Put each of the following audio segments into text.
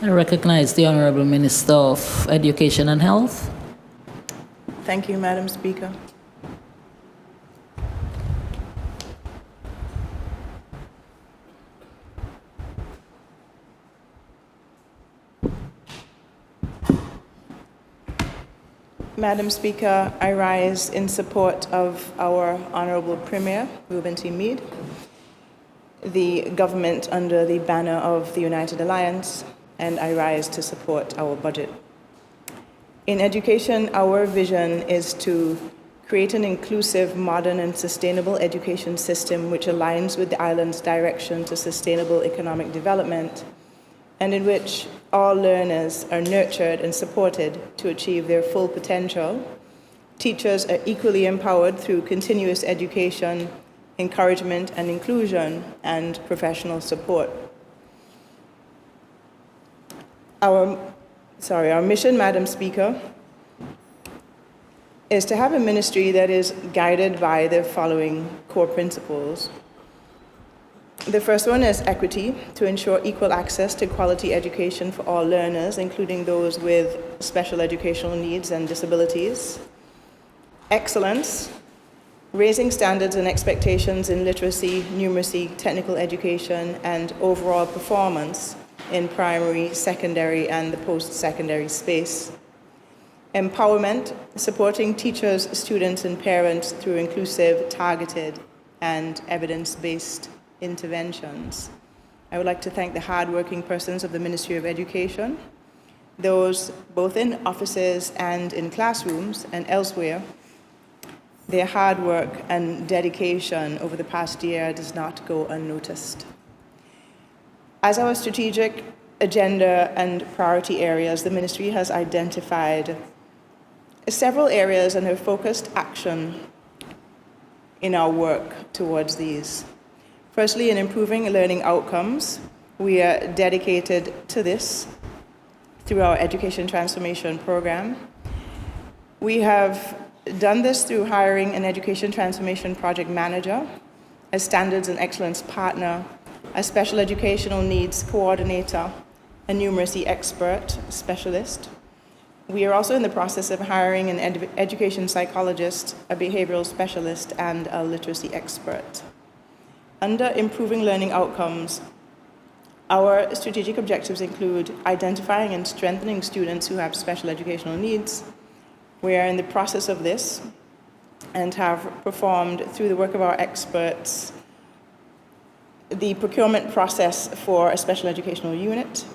I recognize the Honorable Minister of Education and Health. Thank you, Madam Speaker. Madam Speaker, I rise in support of our Honorable Premier, Reuben T. Meade, the government under the banner of the United Alliance, and I rise to support our budget. In education, our vision is to create an inclusive, modern, and sustainable education system which aligns with the island's direction to sustainable economic development, and in which all learners are nurtured and supported to achieve their full potential. Teachers are equally empowered through continuous education, encouragement and inclusion, and professional support. Our mission, Madam Speaker, is to have a ministry that is guided by the following core principles. The first one is equity, to ensure equal access to quality education for all learners, including those with special educational needs and disabilities. Excellence, raising standards and expectations in literacy, numeracy, technical education, and overall performance in primary, secondary, and the post-secondary space. Empowerment, supporting teachers, students, and parents through inclusive, targeted, and evidence-based interventions. I would like to thank the hardworking persons of the Ministry of Education, those both in offices and in classrooms and elsewhere. Their hard work and dedication over the past year does not go unnoticed. As our strategic agenda and priority areas, the Ministry has identified several areas and have focused action in our work towards these. Firstly, in improving learning outcomes, we are dedicated to this through our Education Transformation Program. We have done this through hiring an Education Transformation Project Manager, a Standards and Excellence Partner, a Special Educational Needs Coordinator, a Numeracy Expert Specialist. We are also in the process of hiring an Education Psychologist, a Behavioral Specialist, and a Literacy Expert. Under improving learning outcomes, our strategic objectives include identifying and strengthening students who have special educational needs. We are in the process of this and have performed, through the work of our experts, the procurement process for a special educational unit.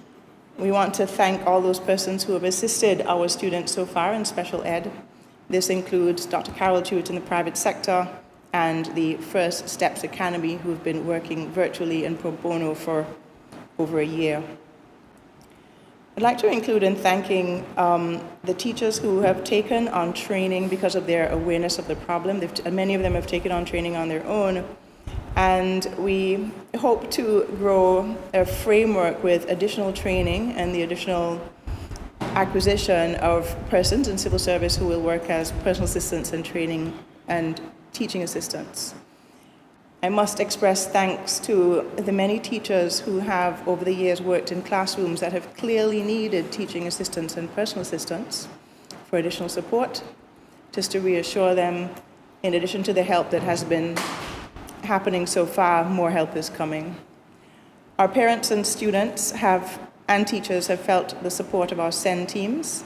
We want to thank all those persons who have assisted our students so far in special ed. This includes Dr. Carol Jewett in the private sector, and the First Steps Academy, who've been working virtually and pro bono for over a year. I'd like to include in thanking the teachers who have taken on training because of their awareness of the problem. Many of them have taken on training on their own, and we hope to grow a framework with additional training and the additional acquisition of persons in civil service who will work as personal assistants and training and teaching assistants. I must express thanks to the many teachers who have over the years worked in classrooms that have clearly needed teaching assistants and personal assistants for additional support, just to reassure them, in addition to the help that has been happening so far, more help is coming. Our parents and students and teachers have felt the support of our SEND teams.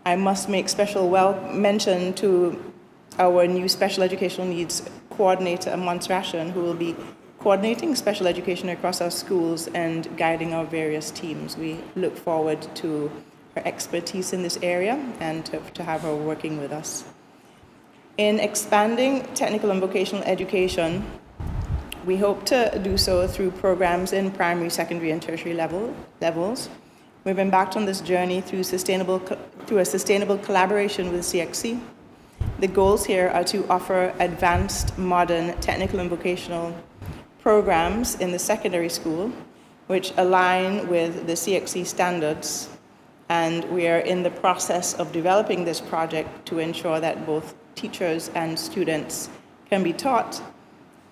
I must make special mention to our new Special Educational Needs Coordinator, Mons Ration, who will be coordinating special education across our schools and guiding our various teams. We look forward to her expertise in this area and to have her working with us. In expanding technical and vocational education, we hope to do so through programs in primary, secondary, and tertiary levels. We've embarked on this journey through a sustainable collaboration with CXC. The goals here are to offer advanced, modern, technical and vocational programs in the secondary school, which align with the CXC standards. And we are in the process of developing this project to ensure that both teachers and students can be taught,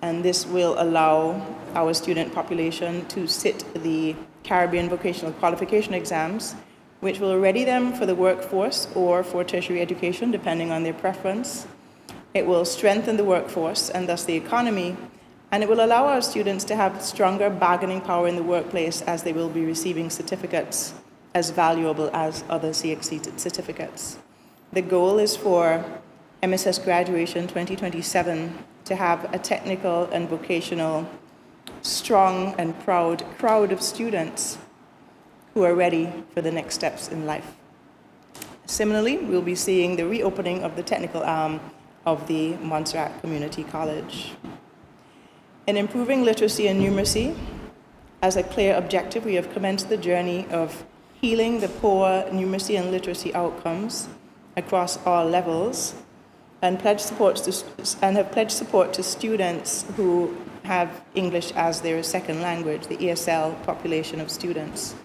and this will allow our student population to sit the Caribbean vocational qualification exams, which will ready them for the workforce or for tertiary education, depending on their preference. It will strengthen the workforce and thus the economy, and it will allow our students to have stronger bargaining power in the workplace as they will be receiving certificates as valuable as other CXC certificates. The goal is for MSS graduation 2027 to have a technical and vocational, strong and proud crowd of students who are ready for the next steps in life. Similarly, we'll be seeing the reopening of the technical arm of the Montserrat Community College. In improving literacy and numeracy, as a clear objective, we have commenced the journey of healing the poor numeracy and literacy outcomes across all levels, and have pledged support to students who have English as their second language, the ESL population of students.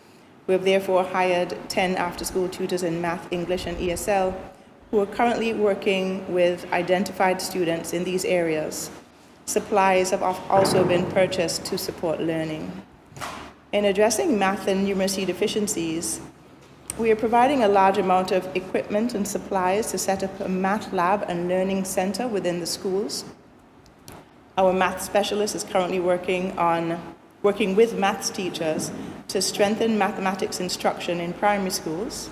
We have therefore hired 10 after-school tutors in math, English, and ESL who are currently working with identified students in these areas. Supplies have also been purchased to support learning. In addressing math and numeracy deficiencies, we are providing a large amount of equipment and supplies to set up a math lab and learning center within the schools. Our math specialist is currently working with maths teachers to strengthen mathematics instruction in primary schools.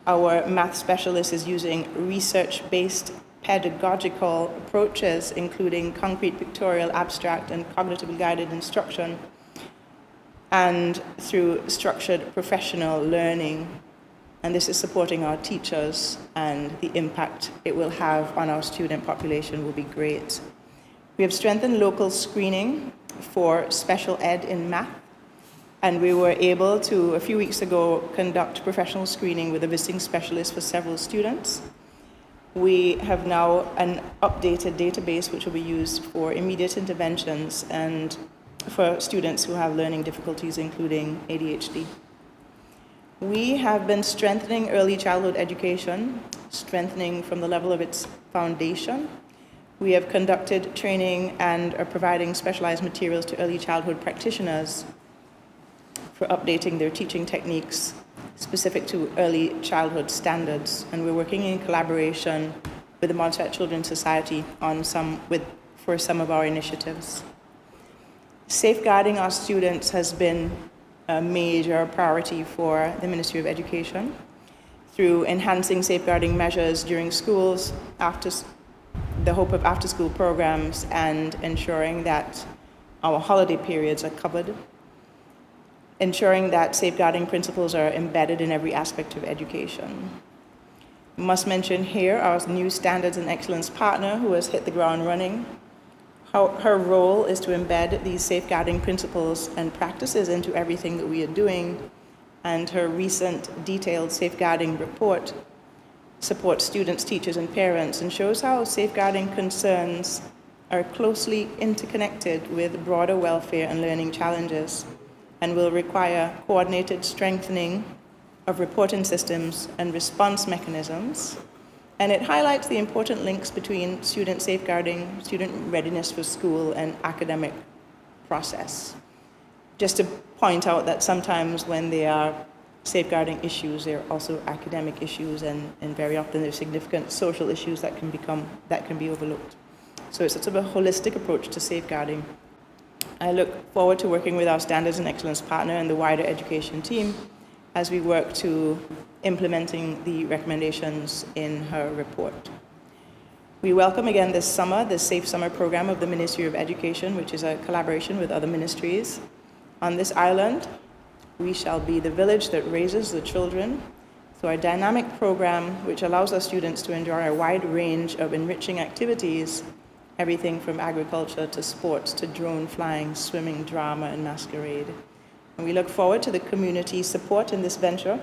Our math specialist is using research-based pedagogical approaches, including concrete, pictorial, abstract, and cognitively guided instruction, and through structured professional learning. And this is supporting our teachers, and the impact it will have on our student population will be great. We have strengthened local screening for special ed in math, and we were able to, a few weeks ago, conduct professional screening with a visiting specialist for several students. We have now an updated database which will be used for immediate interventions and for students who have learning difficulties, including ADHD. We have been strengthening early childhood education, strengthening from the level of its foundation. We have conducted training and are providing specialized materials to early childhood practitioners for updating their teaching techniques specific to early childhood standards. And we're working in collaboration with the Montserrat Children's Society for some of our initiatives. Safeguarding our students has been a major priority for the Ministry of Education through enhancing safeguarding measures during schools, the hope of after-school programs, and ensuring that our holiday periods are covered, ensuring that safeguarding principles are embedded in every aspect of education. I must mention here our new Standards and Excellence partner who has hit the ground running. Her role is to embed these safeguarding principles and practices into everything that we are doing, and her recent detailed safeguarding report supports students, teachers, and parents and shows how safeguarding concerns are closely interconnected with broader welfare and learning challenges and will require coordinated strengthening of reporting systems and response mechanisms. And it highlights the important links between student safeguarding, student readiness for school, and academic process. Just to point out that sometimes when there are safeguarding issues, there are also academic issues, and very often there's significant social issues that can be overlooked. So it's sort of a holistic approach to safeguarding. I look forward to working with our Standards and Excellence partner and the wider education team as we work to implementing the recommendations in her report. We welcome again this summer the Safe Summer program of the Ministry of Education, which is a collaboration with other ministries. On this island, we shall be the village that raises the children through a dynamic program which allows our students to enjoy a wide range of enriching activities, everything from agriculture to sports to drone flying, swimming, drama, and masquerade. And we look forward to the community support in this venture.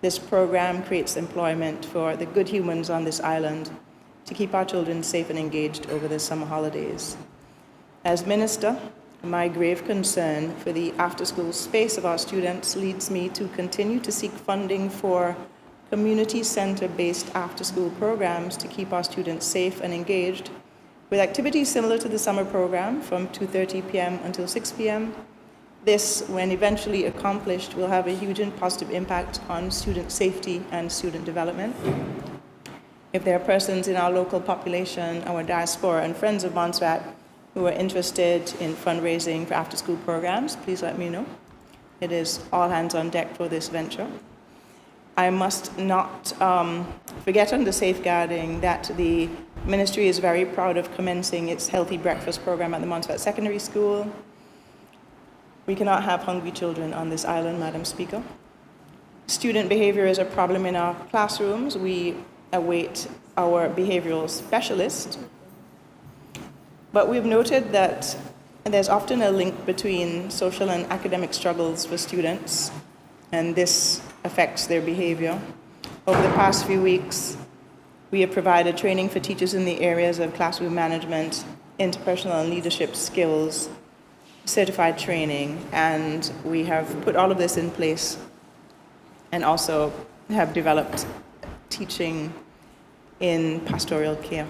This program creates employment for the good humans on this island to keep our children safe and engaged over the summer holidays. As minister, my grave concern for the after-school space of our students leads me to continue to seek funding for community center-based after-school programs to keep our students safe and engaged, with activities similar to the summer program from 2:30 p.m. until 6 p.m., This, when eventually accomplished, will have a huge and positive impact on student safety and student development. If there are persons in our local population, our diaspora, and friends of Montserrat who are interested in fundraising for after-school programs, please let me know. It is all hands on deck for this venture. I must not forget under safeguarding that the ministry is very proud of commencing its healthy breakfast program at the Montserrat Secondary School. We cannot have hungry children on this island, Madam Speaker. Student behavior is a problem in our classrooms. We await our behavioral specialist. But we've noted that there's often a link between social and academic struggles for students, and this affects their behavior. Over the past few weeks, we have provided training for teachers in the areas of classroom management, interpersonal and leadership skills, certified training, and we have put all of this in place and also have developed teaching in pastoral care.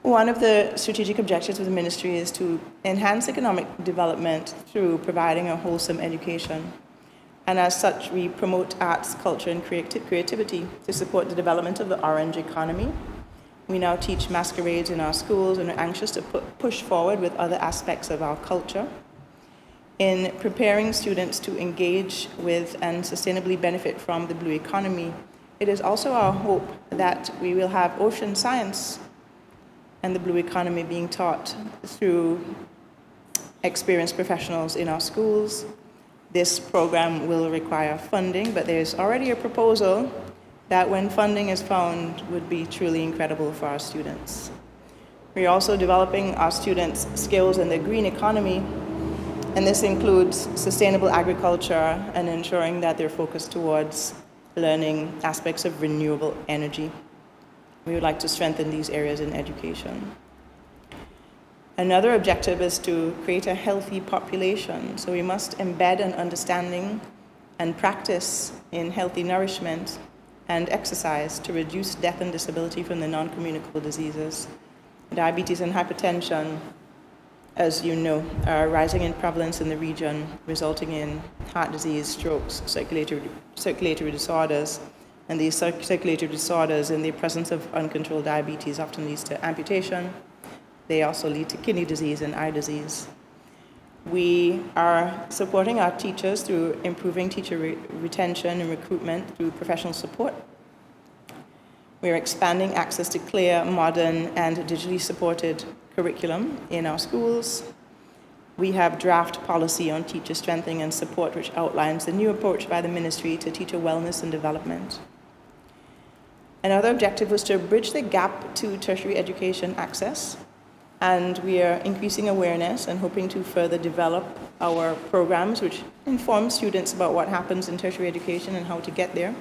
One of the strategic objectives of the ministry is to enhance economic development through providing a wholesome education. And as such, we promote arts, culture, and creativity to support the development of the orange economy. We now teach masquerades in our schools and are anxious to push forward with other aspects of our culture. In preparing students to engage with and sustainably benefit from the blue economy, it is also our hope that we will have ocean science and the blue economy being taught through experienced professionals in our schools. This program will require funding, but there's already a proposal that when funding is found would be truly incredible for our students. We're also developing our students' skills in the green economy, and this includes sustainable agriculture and ensuring that they're focused towards learning aspects of renewable energy. We would like to strengthen these areas in education. Another objective is to create a healthy population. So we must embed an understanding and practice in healthy nourishment and exercise to reduce death and disability from the non-communicable diseases. Diabetes and hypertension, as you know, are rising in prevalence in the region, resulting in heart disease, strokes, circulatory disorders. And these circulatory disorders, in the presence of uncontrolled diabetes, often leads to amputation. They also lead to kidney disease and eye disease. We are supporting our teachers through improving teacher retention and recruitment through professional support. We are expanding access to clear, modern, and digitally supported curriculum in our schools. We have draft policy on teacher strengthening and support, which outlines the new approach by the ministry to teacher wellness and development. Another objective was to bridge the gap to tertiary education access, and we are increasing awareness and hoping to further develop our programs which inform students about what happens in tertiary education and how to get there.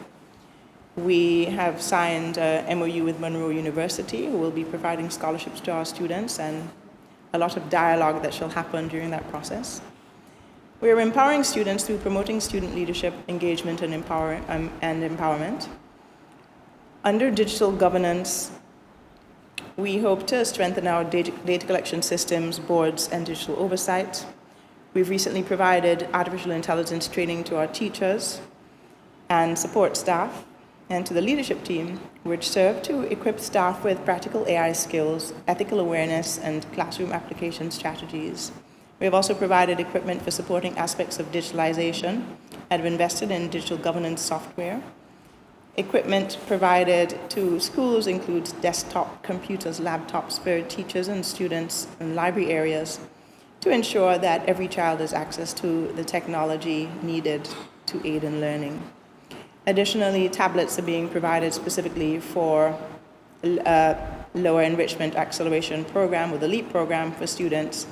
We have signed an MOU with Monroe University, who will be providing scholarships to our students, and a lot of dialogue that shall happen during that process. We are empowering students through promoting student leadership, engagement, and empowerment. Under digital governance, we hope to strengthen our data collection systems, boards, and digital oversight. We've recently provided artificial intelligence training to our teachers and support staff, and to the leadership team, which serve to equip staff with practical AI skills, ethical awareness, and classroom application strategies. We have also provided equipment for supporting aspects of digitalization and have invested in digital governance software. Equipment provided to schools includes desktop computers, laptops for teachers and students in library areas to ensure that every child has access to the technology needed to aid in learning. Additionally, tablets are being provided specifically for lower enrichment acceleration program, or the LEAP program, for students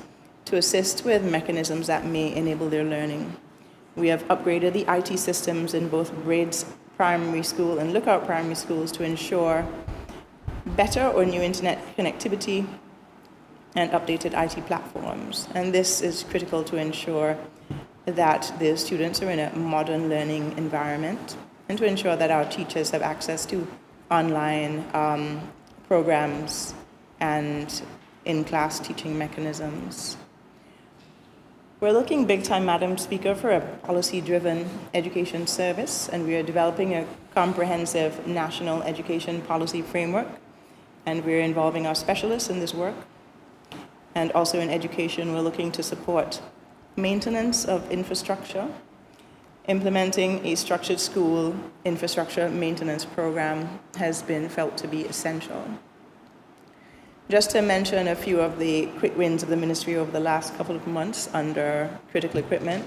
to assist with mechanisms that may enable their learning. We have upgraded the IT systems in both Braids Primary School and Lookout Primary Schools to ensure better or new internet connectivity and updated IT platforms. And this is critical to ensure that the students are in a modern learning environment and to ensure that our teachers have access to online programs and in-class teaching mechanisms. We're looking big time, Madam Speaker, for a policy-driven education service, and we are developing a comprehensive national education policy framework, and we're involving our specialists in this work. And also in education, we're looking to support maintenance of infrastructure, implementing a structured school infrastructure maintenance program has been felt to be essential. Just to mention a few of the quick wins of the ministry over the last couple of months under critical equipment,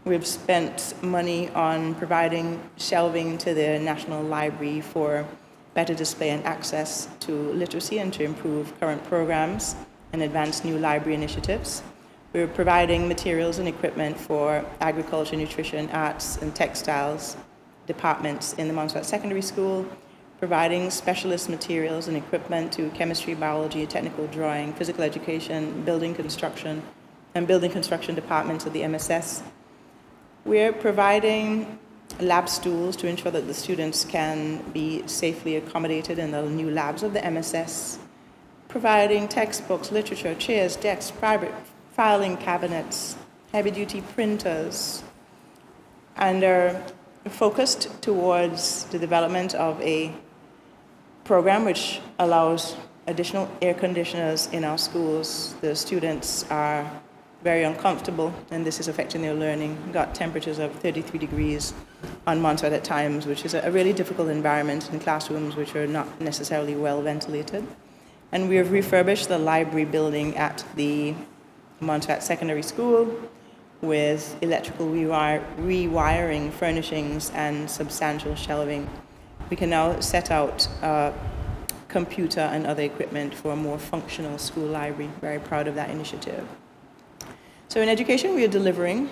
we've spent money on providing shelving to the National Library for better display and access to literacy and to improve current programs and advance new library initiatives. We're providing materials and equipment for agriculture, nutrition, arts, and textiles departments in the Montserrat Secondary School, providing specialist materials and equipment to chemistry, biology, technical drawing, physical education, building construction departments of the MSS. We're providing lab stools to ensure that the students can be safely accommodated in the new labs of the MSS, providing textbooks, literature, chairs, desks, private filing cabinets, heavy-duty printers, and are focused towards the development of a program which allows additional air conditioners in our schools. The students are very uncomfortable, and this is affecting their learning. We've got temperatures of 33 degrees on Montserrat at times, which is a really difficult environment in classrooms which are not necessarily well ventilated. And we have refurbished the library building at the Montserrat Secondary School with electrical rewiring, furnishings, and substantial shelving. We can now set out computer and other equipment for a more functional school library. Very proud of that initiative. So in education, we are delivering,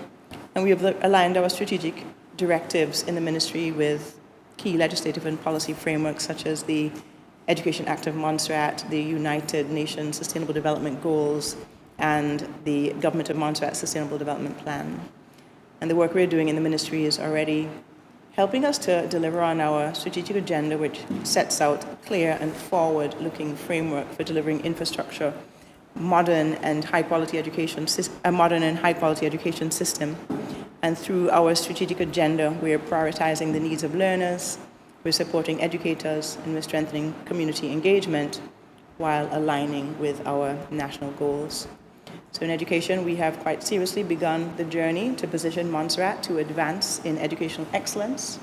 and we have aligned our strategic directives in the ministry with key legislative and policy frameworks such as the Education Act of Montserrat, the United Nations Sustainable Development Goals, and the Government of Montserrat Sustainable Development Plan. And the work we're doing in the ministry is already helping us to deliver on our strategic agenda, which sets out a clear and forward-looking framework for delivering infrastructure, modern and high-quality education system. And through our strategic agenda, we are prioritizing the needs of learners, we're supporting educators, and we're strengthening community engagement while aligning with our national goals. So in education, we have quite seriously begun the journey to position Montserrat to advance in educational excellence,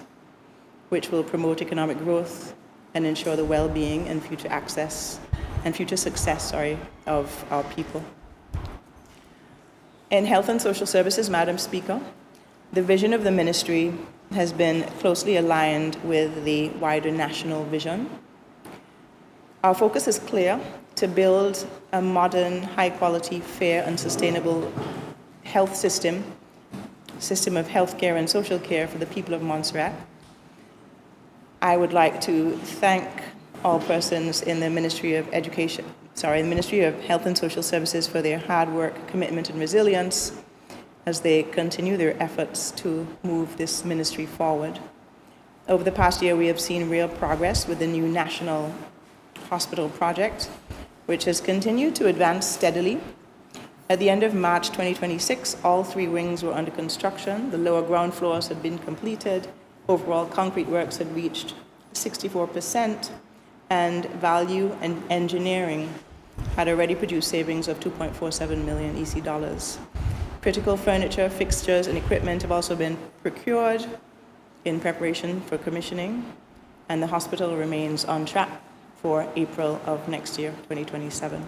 which will promote economic growth and ensure the well-being and future success of our people. In health and social services, Madam Speaker, the vision of the ministry has been closely aligned with the wider national vision. Our focus is clear: to build a modern, high-quality, fair, and sustainable health system of healthcare and social care for the people of Montserrat. I would like to thank all persons in the Ministry of Health and Social Services for their hard work, commitment, and resilience as they continue their efforts to move this ministry forward. Over the past year, we have seen real progress with the new National Hospital project, which has continued to advance steadily. At the end of March 2026, all 3 wings were under construction. The lower ground floors had been completed. Overall concrete works had reached 64%, and value and engineering had already produced savings of 2.47 million EC dollars. Critical furniture, fixtures, and equipment have also been procured in preparation for commissioning, and the hospital remains on track for April of next year, 2027.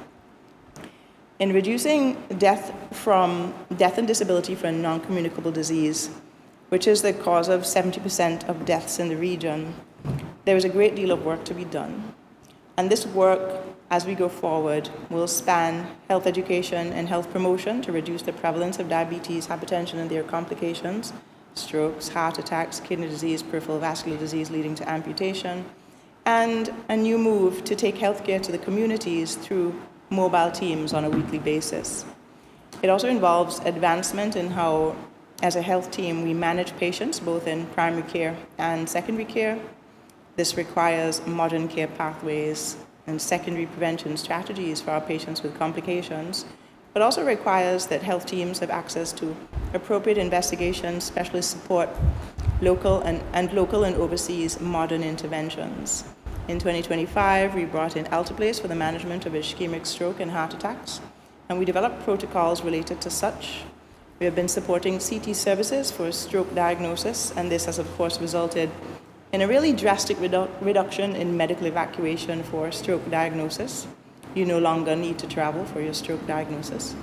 In reducing death and disability from non-communicable disease, which is the cause of 70% of deaths in the region, there is a great deal of work to be done. And this work, as we go forward, will span health education and health promotion to reduce the prevalence of diabetes, hypertension, and their complications, strokes, heart attacks, kidney disease, peripheral vascular disease leading to amputation, and a new move to take healthcare to the communities through mobile teams on a weekly basis. It also involves advancement in how, as a health team, we manage patients both in primary care and secondary care. This requires modern care pathways and secondary prevention strategies for our patients with complications, but also requires that health teams have access to appropriate investigations, specialist support, local and overseas modern interventions. In 2025, we brought in Alteplase for the management of ischemic stroke and heart attacks, and we developed protocols related to such. We have been supporting CT services for stroke diagnosis, and this has, of course, resulted in a really drastic reduction in medical evacuation for stroke diagnosis. You no longer need to travel for your stroke diagnosis.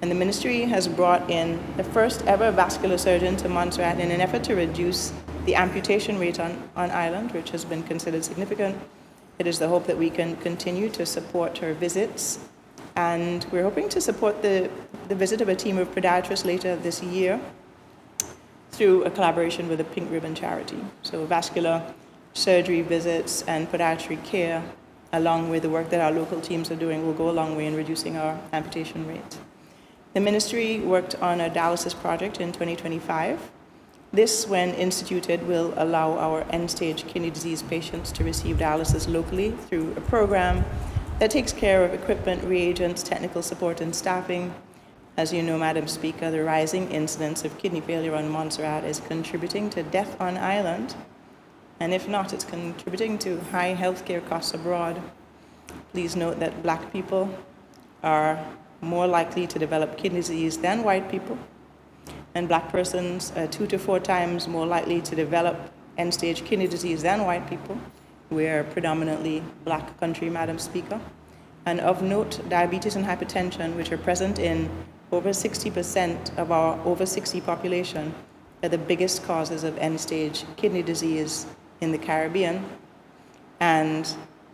And the ministry has brought in the first ever vascular surgeon to Montserrat in an effort to reduce the amputation rate on island, which has been considered significant. It is the hope that we can continue to support her visits. And we're hoping to support the visit of a team of podiatrists later this year through a collaboration with the Pink Ribbon charity. So vascular surgery visits and podiatry care, along with the work that our local teams are doing, will go a long way in reducing our amputation rate. The ministry worked on a dialysis project in 2025. This, when instituted, will allow our end-stage kidney disease patients to receive dialysis locally through a program that takes care of equipment, reagents, technical support, and staffing. As you know, Madam Speaker, the rising incidence of kidney failure on Montserrat is contributing to death on island, and if not, it's contributing to high healthcare costs abroad. Please note that Black people are more likely to develop kidney disease than white people, and Black persons are 2 to 4 times more likely to develop end-stage kidney disease than white people. We're a predominantly Black country, Madam Speaker. And of note, diabetes and hypertension, which are present in over 60% of our over 60 population, are the biggest causes of end-stage kidney disease in the Caribbean. And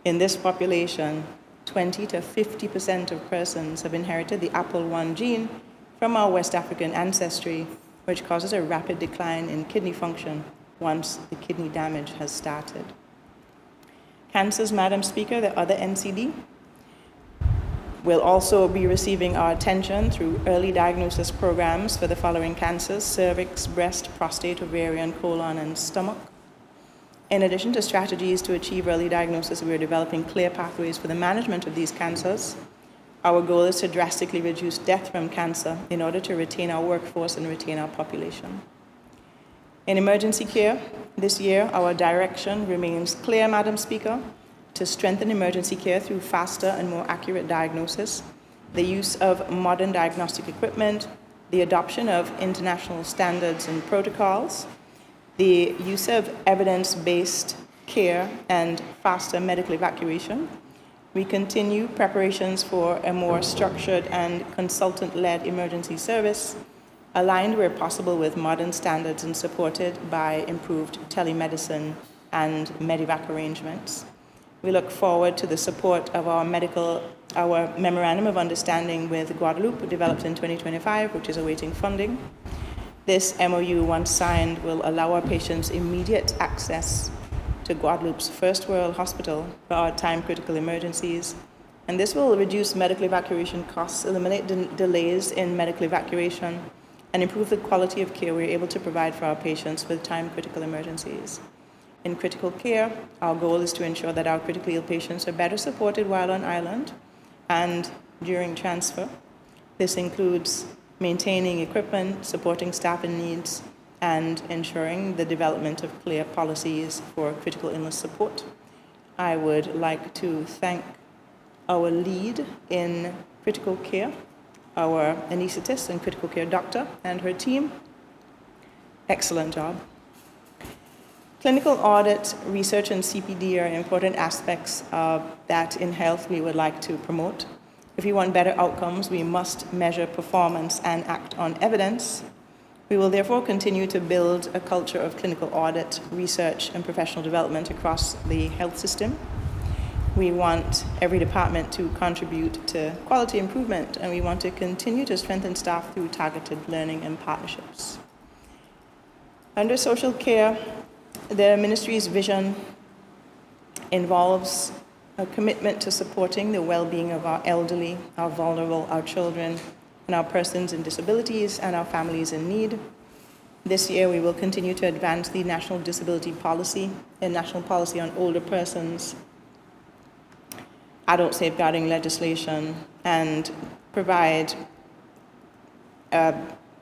in this population, 20 to 50% of persons have inherited the APOL1 gene from our West African ancestry, which causes a rapid decline in kidney function once the kidney damage has started. Cancers, Madam Speaker, the other NCD, will also be receiving our attention through early diagnosis programs for the following cancers: cervix, breast, prostate, ovarian, colon, and stomach. In addition to strategies to achieve early diagnosis, we are developing clear pathways for the management of these cancers. Our goal is to drastically reduce death from cancer in order to retain our workforce and retain our population. In emergency care, this year, our direction remains clear, Madam Speaker, to strengthen emergency care through faster and more accurate diagnosis, the use of modern diagnostic equipment, the adoption of international standards and protocols, the use of evidence-based care, and faster medical evacuation. We continue preparations for a more structured and consultant-led emergency service, aligned where possible with modern standards and supported by improved telemedicine and medevac arrangements. We look forward to the support of our Memorandum of Understanding with Guadeloupe, developed in 2025, which is awaiting funding. This MOU, once signed, will allow our patients immediate access to Guadeloupe's first world hospital for our time-critical emergencies. And this will reduce medical evacuation costs, eliminate delays in medical evacuation, and improve the quality of care we're able to provide for our patients with time-critical emergencies. In critical care, our goal is to ensure that our critically ill patients are better supported while on island and during transfer. This includes maintaining equipment, supporting staff in needs, and ensuring the development of clear policies for critical illness support. I would like to thank our lead in critical care, our anesthetist and critical care doctor, and her team. Excellent job. Clinical audit, research, and CPD are important aspects that in health we would like to promote. If we want better outcomes, we must measure performance and act on evidence. We will therefore continue to build a culture of clinical audit, research, and professional development across the health system. We want every department to contribute to quality improvement, and we want to continue to strengthen staff through targeted learning and partnerships. Under social care, the ministry's vision involves a commitment to supporting the well-being of our elderly, our vulnerable, our children, and our persons in disabilities and our families in need. This year, we will continue to advance the National Disability Policy and National Policy on Older Persons, adult safeguarding legislation, and provide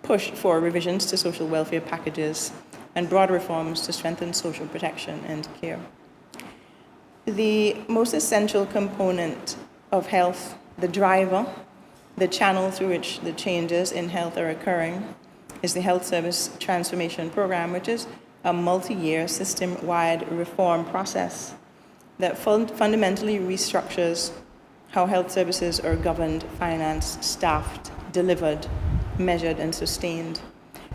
push for revisions to social welfare packages and broad reforms to strengthen social protection and care. The most essential component of health, the driver, the channel through which the changes in health are occurring, is the Health Service Transformation Program, which is a multi-year system-wide reform process that fundamentally restructures how health services are governed, financed, staffed, delivered, measured, and sustained.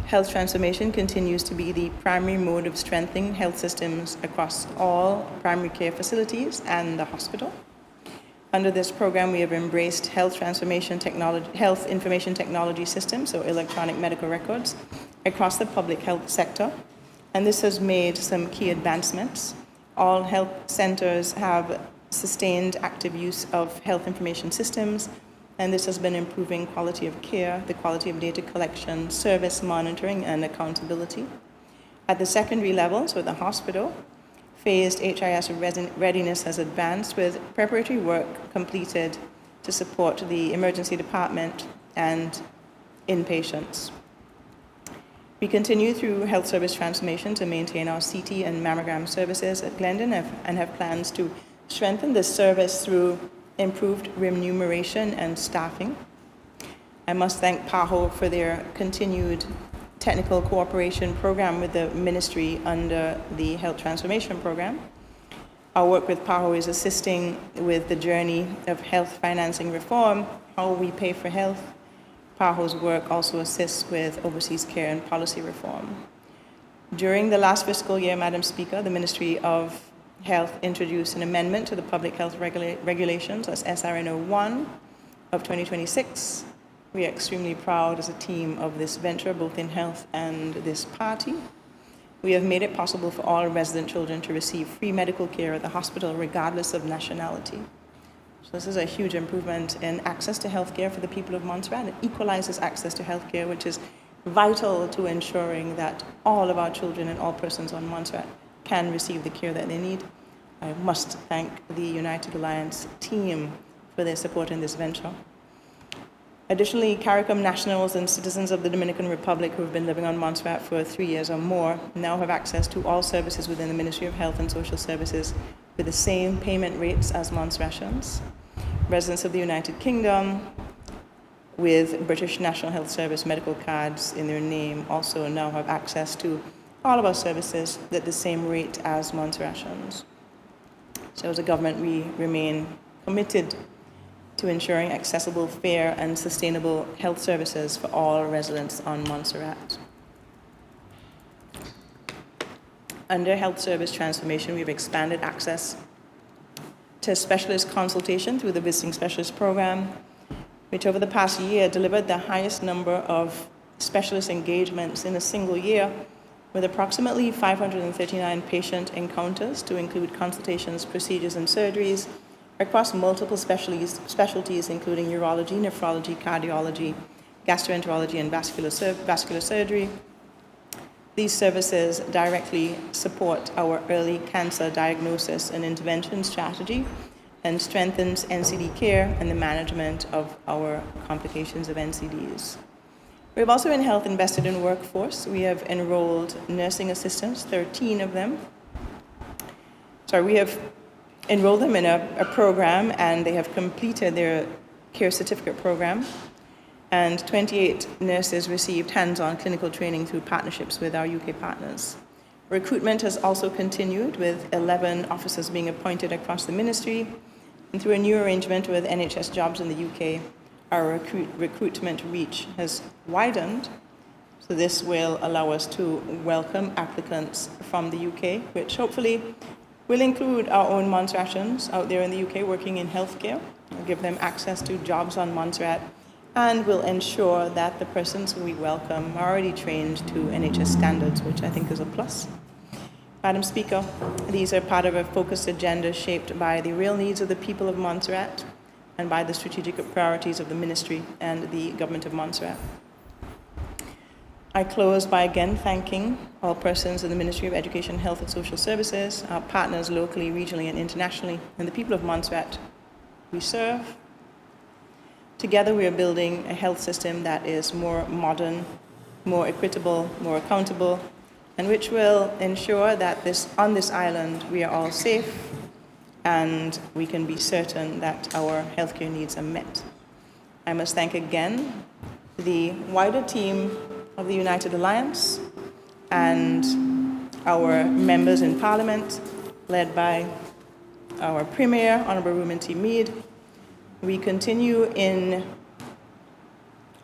Health transformation continues to be the primary mode of strengthening health systems across all primary care facilities and the hospital. Under this program, we have embraced health information technology systems, so electronic medical records, across the public health sector, and this has made some key advancements. All health centers have sustained active use of health information systems, and this has been improving quality of care, the quality of data collection, service monitoring, and accountability. At the secondary level, so the hospital, phased HIS readiness has advanced with preparatory work completed to support the emergency department and inpatients. We continue through health service transformation to maintain our CT and mammogram services at Glendon and have plans to strengthen this service through improved remuneration and staffing. I must thank PAHO for their continued technical cooperation program with the ministry under the Health Transformation Program. Our work with PAHO is assisting with the journey of health financing reform, how we pay for health. PAHO's work also assists with overseas care and policy reform. During the last fiscal year, Madam Speaker, the Ministry of Health introduced an amendment to the Public Health Regulations, that's SRNO 1 of 2026. We are extremely proud as a team of this venture, both in health and this party. We have made it possible for all resident children to receive free medical care at the hospital, regardless of nationality. So this is a huge improvement in access to health care for the people of Montserrat. It equalizes access to health care, which is vital to ensuring that all of our children and all persons on Montserrat can receive the care that they need. I must thank the United Alliance team for their support in this venture. Additionally, CARICOM nationals and citizens of the Dominican Republic who have been living on Montserrat for 3 years or more now have access to all services within the Ministry of Health and Social Services with the same payment rates as Montserratians. Residents of the United Kingdom with British National Health Service medical cards in their name also now have access to all of our services at the same rate as Montserratians. So as a government, we remain committed to ensuring accessible, fair, and sustainable health services for all residents on Montserrat. Under health service transformation, we've expanded access to specialist consultation through the Visiting Specialist Program, which over the past year delivered the highest number of specialist engagements in a single year, with approximately 539 patient encounters to include consultations, procedures, and surgeries across multiple specialties, including urology, nephrology, cardiology, gastroenterology, and vascular surgery. These services directly support our early cancer diagnosis and intervention strategy and strengthens NCD care and the management of our complications of NCDs. We've also in health invested in workforce. We have enrolled nursing assistants, 13 of them. We have enrolled them in a program, and they have completed their care certificate program. And 28 nurses received hands-on clinical training through partnerships with our UK partners. Recruitment has also continued, with 11 officers being appointed across the ministry. And through a new arrangement with NHS Jobs in the UK, our recruitment reach has widened. So this will allow us to welcome applicants from the UK, which hopefully will include our own Montserratians out there in the UK working in healthcare, give them access to jobs on Montserrat, and will ensure that the persons who we welcome are already trained to NHS standards, which I think is a plus. Madam Speaker, these are part of a focused agenda shaped by the real needs of the people of Montserrat and by the strategic priorities of the ministry and the government of Montserrat. I close by again thanking all persons in the Ministry of Education, Health and Social Services, our partners locally, regionally and internationally, and the people of Montserrat we serve. Together we are building a health system that is more modern, more equitable, more accountable, and which will ensure that on this island we are all safe and we can be certain that our healthcare needs are met. I must thank again the wider team of the United Alliance and our members in Parliament, led by our Premier, Honourable Reuben T. Meade. We continue in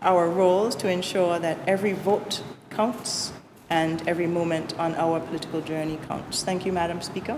our roles to ensure that every vote counts and every moment on our political journey counts. Thank you, Madam Speaker.